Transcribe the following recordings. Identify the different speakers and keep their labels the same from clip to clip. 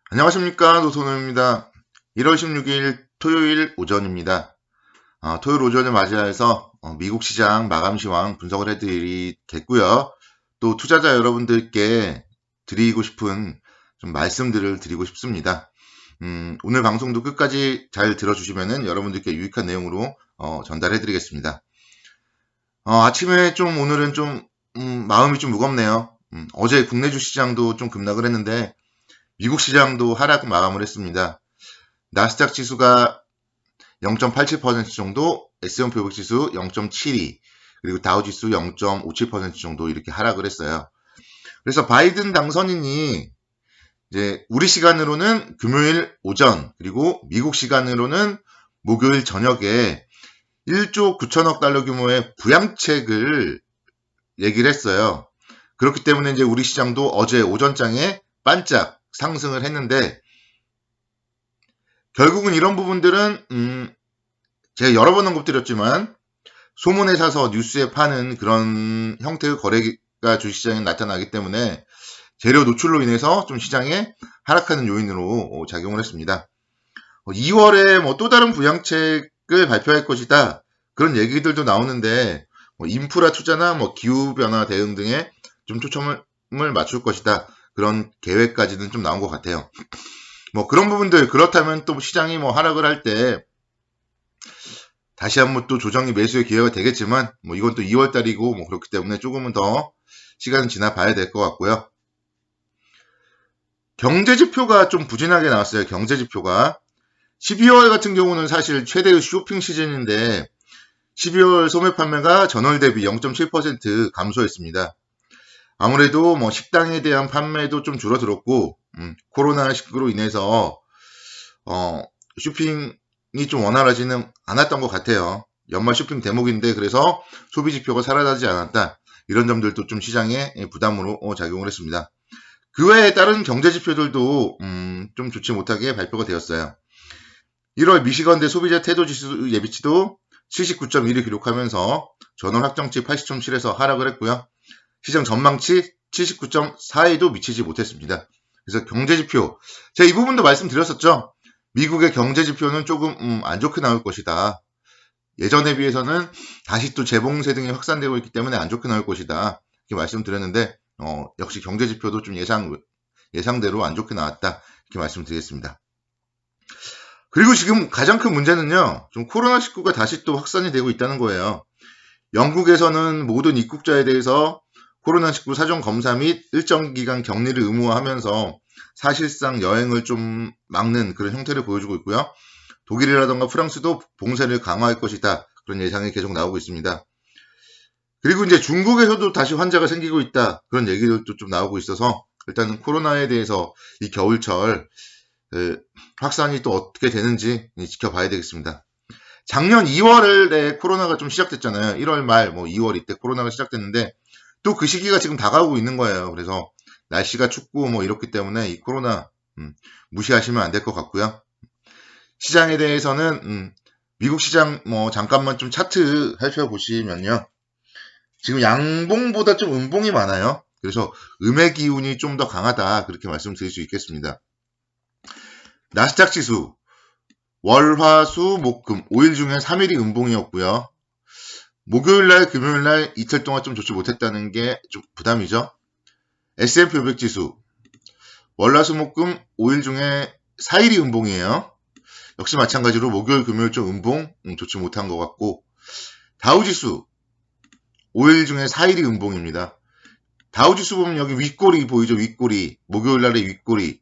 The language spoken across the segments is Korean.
Speaker 1: 안녕하십니까, 노선호입니다. 1월 16일 토요일 오전입니다. 토요일 오전을 맞이해서 미국 시장 마감 시황 분석을 해드리겠고요. 또 투자자 여러분들께 드리고 싶은 좀 말씀들을 드리고 싶습니다. 오늘 방송도 끝까지 잘 들어주시면 여러분들께 유익한 내용으로 전달해드리겠습니다. 아침에 좀 오늘은 좀 마음이 좀 무겁네요. 어제 국내 주시장도 좀 급락을 했는데 미국 시장도 하락 마감을 했습니다. 나스닥 지수가 0.87% 정도, S&P 500 지수 0.72, 그리고 다우 지수 0.57% 정도 이렇게 하락을 했어요. 그래서 바이든 당선인이 이제 우리 시간으로는 금요일 오전, 그리고 미국 시간으로는 목요일 저녁에 1조 9천억 달러 규모의 부양책을 얘기를 했어요. 그렇기 때문에 이제 우리 시장도 어제 오전장에 반짝 상승을 했는데, 결국은 이런 부분들은 제가 여러 번 언급드렸지만 소문에 사서 뉴스에 파는 그런 형태의 거래가 주식시장에 나타나기 때문에 재료 노출로 인해서 좀 시장에 하락하는 요인으로 작용을 했습니다. 2월에 뭐 또 다른 부양책을 발표할 것이다, 그런 얘기들도 나오는데 인프라 투자나 뭐 기후변화 대응 등에 좀 초점을 맞출 것이다, 그런 계획까지는 좀 나온 것 같아요. 뭐 그런 부분들, 그렇다면 또 시장이 뭐 하락을 할 때 다시 한번 또 조정이 매수의 기회가 되겠지만, 뭐 이건 또 2월 달이고 뭐 그렇기 때문에 조금은 더 시간은 지나 봐야 될 것 같고요. 경제 지표가 좀 부진하게 나왔어요. 경제 지표가 12월 같은 경우는 사실 최대의 쇼핑 시즌인데 12월 소매 판매가 전월 대비 0.7% 감소했습니다. 아무래도 뭐 식당에 대한 판매도 좀 줄어들었고, 코로나19로 인해서 쇼핑이 좀 원활하지는 않았던 것 같아요. 연말 쇼핑 대목인데 그래서 소비 지표가 살아나지 않았다, 이런 점들도 좀 시장에 부담으로 작용을 했습니다. 그 외에 다른 경제 지표들도 좀 좋지 못하게 발표가 되었어요. 1월 미시건대 소비자 태도 지수 예비치도 79.1을 기록하면서 전월 확정치 80.7에서 하락을 했고요. 시장 전망치 79.4에도 미치지 못했습니다. 그래서 경제지표, 제가 이 부분도 말씀드렸었죠. 미국의 경제지표는 조금 안 좋게 나올 것이다. 예전에 비해서는 다시 또 재봉쇄 등이 확산되고 있기 때문에 안 좋게 나올 것이다, 이렇게 말씀드렸는데 역시 경제지표도 좀 예상대로 안 좋게 나왔다, 이렇게 말씀드리겠습니다. 그리고 지금 가장 큰 문제는요, 좀 코로나19가 다시 또 확산이 되고 있다는 거예요. 영국에서는 모든 입국자에 대해서 코로나19 사전 검사 및 일정 기간 격리를 의무화하면서 사실상 여행을 좀 막는 그런 형태를 보여주고 있고요. 독일이라던가 프랑스도 봉쇄를 강화할 것이다, 그런 예상이 계속 나오고 있습니다. 그리고 이제 중국에서도 다시 환자가 생기고 있다, 그런 얘기들도 좀 나오고 있어서 일단은 코로나에 대해서 이 겨울철 확산이 또 어떻게 되는지 지켜봐야 되겠습니다. 작년 2월에 코로나가 좀 시작됐잖아요. 1월 말, 뭐 2월 이때 코로나가 시작됐는데 또 그 시기가 지금 다가오고 있는 거예요. 그래서 날씨가 춥고 뭐 이렇기 때문에 이 코로나 무시하시면 안 될 것 같고요. 시장에 대해서는 미국 시장 뭐 잠깐만 좀 차트 살펴보시면요, 지금 양봉보다 좀 음봉이 많아요. 그래서 음의 기운이 좀 더 강하다, 그렇게 말씀드릴 수 있겠습니다. 나스닥 지수 월, 화, 수, 목, 금 5일 중에 3일이 음봉이었고요. 목요일날, 금요일날 이틀 동안 좀 좋지 못했다는 게 좀 부담이죠. S&P 500 지수 월, 화, 수, 목, 금 5일 중에 4일이 음봉이에요. 역시 마찬가지로 목요일, 금요일 좀 음봉, 좋지 못한 것 같고, 다우 지수 5일 중에 4일이 음봉입니다. 다우 지수 보면 여기 윗꼬리 보이죠? 윗꼬리, 목요일날의 윗꼬리,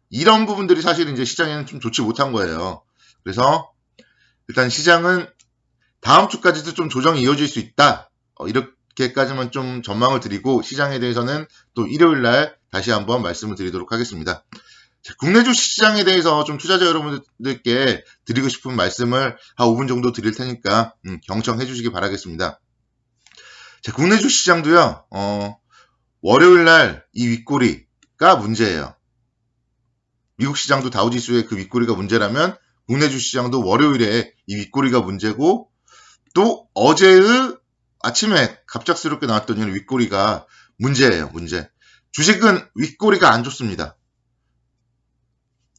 Speaker 1: 이런 부분들이 사실 이제 시장에는 좀 좋지 못한 거예요. 그래서 일단 시장은 다음 주까지도 좀 조정이 이어질 수 있다, 이렇게까지만 좀 전망을 드리고 시장에 대해서는 또 일요일 날 다시 한번 말씀을 드리도록 하겠습니다. 자, 국내 주식시장에 대해서 좀 투자자 여러분들께 드리고 싶은 말씀을 한 5분 정도 드릴 테니까 경청해 주시기 바라겠습니다. 자, 국내 주식시장도요, 월요일 날 이 윗꼬리가 문제예요. 미국 시장도 다우지수의 그 윗꼬리가 문제라면 국내 주식시장도 월요일에 이 윗꼬리가 문제고, 또 어제의 아침에 갑작스럽게 나왔던 이 윗꼬리가 문제예요. 문제. 주식은 윗꼬리가 안 좋습니다.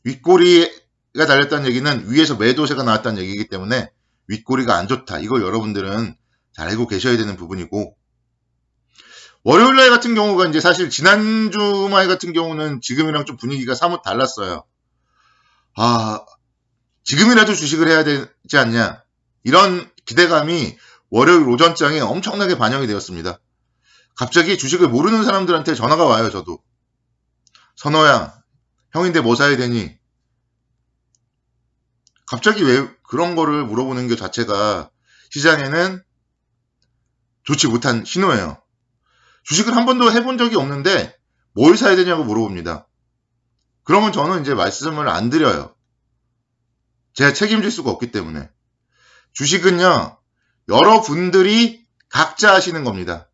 Speaker 1: 윗꼬리가 달렸다는 얘기는 위에서 매도세가 나왔다는 얘기이기 때문에 윗꼬리가 안 좋다. 이걸 여러분들은 잘 알고 계셔야 되는 부분이고, 월요일날 같은 경우가 이제 사실 지난 주말 같은 경우는 지금이랑 좀 분위기가 사뭇 달랐어요. 지금이라도 주식을 해야 되지 않냐. 이런 기대감이 월요일 오전장에 엄청나게 반영이 되었습니다. 갑자기 주식을 모르는 사람들한테 전화가 와요, 저도. 선호야, 형인데 뭐 사야 되니? 갑자기 왜 그런 거를 물어보는 것 자체가 시장에는 좋지 못한 신호예요. 주식을 한 번도 해본 적이 없는데 뭘 사야 되냐고 물어봅니다. 그러면 저는 이제 말씀을 안 드려요. 제가 책임질 수가 없기 때문에. 주식은요, 여러분들이 각자 하시는 겁니다.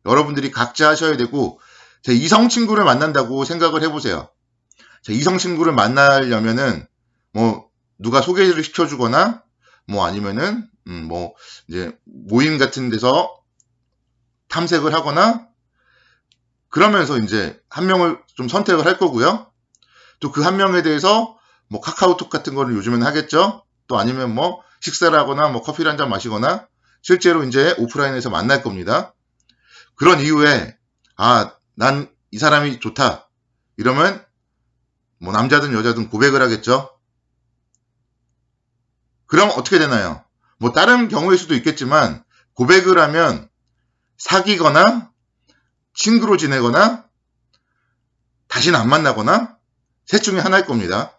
Speaker 1: 여러분들이 각자 하셔야 되고, 제 이성 친구를 만난다고 생각을 해보세요. 제 이성 친구를 만나려면은, 누가 소개를 시켜주거나, 아니면은, 이제, 모임 같은 데서 탐색을 하거나, 그러면서 이제 한 명을 좀 선택을 할 거고요. 또 그 한 명에 대해서 카카오톡 같은 거를 요즘에는 하겠죠. 또 아니면 식사를 하거나 커피를 한잔 마시거나 실제로 이제 오프라인에서 만날 겁니다. 그런 이후에 난 이 사람이 좋다. 이러면 남자든 여자든 고백을 하겠죠. 그럼 어떻게 되나요? 다른 경우일 수도 있겠지만 고백을 하면 사귀거나 친구로 지내거나 다시는 안 만나거나 셋 중에 하나일 겁니다.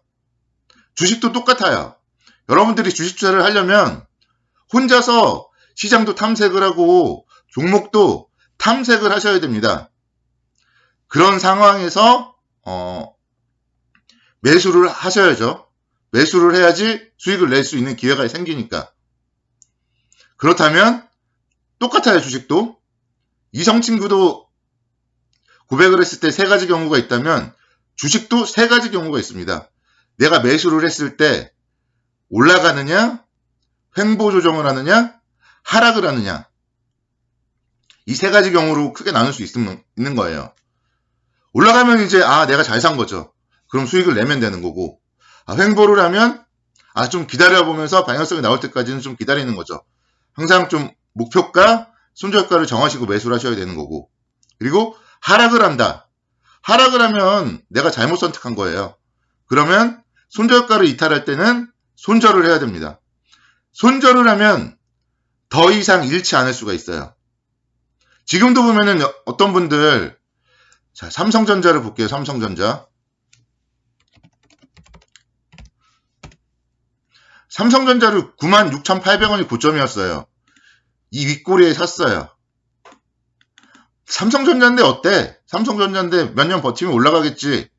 Speaker 1: 주식도 똑같아요. 여러분들이 주식 투자를 하려면 혼자서 시장도 탐색을 하고 종목도 탐색을 하셔야 됩니다. 그런 상황에서 매수를 하셔야죠. 매수를 해야지 수익을 낼 수 있는 기회가 생기니까. 그렇다면 똑같아요, 주식도. 이성 친구도 고백을 했을 때 3가지 경우가 있다면 주식도 3가지 경우가 있습니다. 내가 매수를 했을 때 올라가느냐, 횡보 조정을 하느냐, 하락을 하느냐. 이 3가지 경우로 크게 나눌 수 있는 거예요. 올라가면 이제 내가 잘 산 거죠. 그럼 수익을 내면 되는 거고, 횡보를 하면 좀 기다려보면서 방향성이 나올 때까지는 좀 기다리는 거죠. 항상 좀 목표가, 손절가를 정하시고 매수를 하셔야 되는 거고, 그리고 하락을 한다. 하락을 하면 내가 잘못 선택한 거예요. 그러면 손절가를 이탈할 때는 손절을 해야 됩니다. 손절을 하면 더 이상 잃지 않을 수가 있어요. 지금도 보면은 어떤 분들, 자, 삼성전자를 볼게요. 삼성전자. 삼성전자를 96,800원이 고점이었어요. 이 윗꼬리에 샀어요. 삼성전자인데 어때? 삼성전자인데 몇 년 버티면 올라가겠지.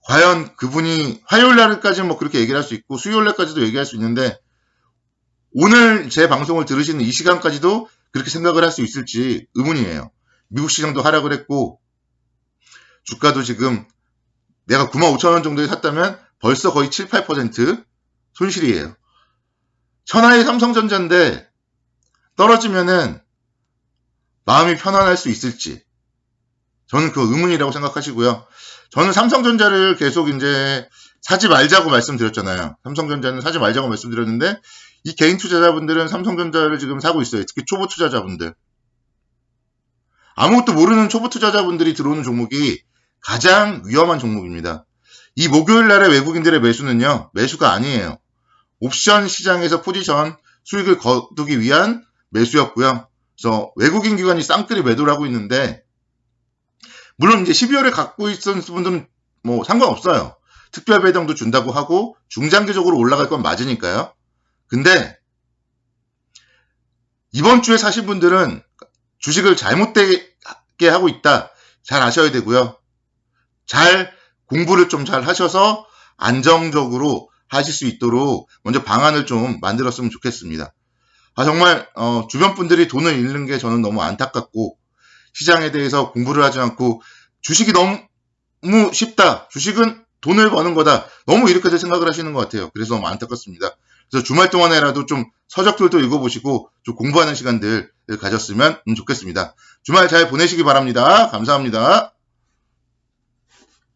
Speaker 1: 과연 그분이 화요일날까지는 그렇게 얘기를 할 수 있고 수요일날까지도 얘기할 수 있는데 오늘 제 방송을 들으시는 이 시간까지도 그렇게 생각을 할 수 있을지 의문이에요. 미국 시장도 하락을 했고 주가도 지금 내가 95,000원 정도에 샀다면 벌써 거의 7, 8% 손실이에요. 천하의 삼성전자인데 떨어지면은 마음이 편안할 수 있을지 저는 그 의문이라고 생각하시고요. 저는 삼성전자를 계속 이제 사지 말자고 말씀드렸잖아요. 삼성전자는 사지 말자고 말씀드렸는데 이 개인 투자자분들은 삼성전자를 지금 사고 있어요. 특히 초보 투자자분들. 아무것도 모르는 초보 투자자분들이 들어오는 종목이 가장 위험한 종목입니다. 이 목요일 날의 외국인들의 매수는요. 매수가 아니에요. 옵션 시장에서 포지션 수익을 거두기 위한 매수였고요. 그래서 외국인 기관이 쌍끌이 매도를 하고 있는데 물론 이제 12월에 갖고 있었던 분들은 상관없어요. 특별 배당도 준다고 하고 중장기적으로 올라갈 건 맞으니까요. 근데 이번 주에 사신 분들은 주식을 잘못되게 하고 있다. 잘 아셔야 되고요. 잘 공부를 좀 잘 하셔서 안정적으로 하실 수 있도록 먼저 방안을 좀 만들었으면 좋겠습니다. 정말 주변 분들이 돈을 잃는 게 저는 너무 안타깝고 시장에 대해서 공부를 하지 않고 주식이 너무 쉽다. 주식은 돈을 버는 거다. 너무 이렇게 생각을 하시는 것 같아요. 그래서 너무 안타깝습니다. 그래서 주말 동안에라도 좀 서적들도 읽어보시고 좀 공부하는 시간들 가졌으면 좋겠습니다. 주말 잘 보내시기 바랍니다. 감사합니다.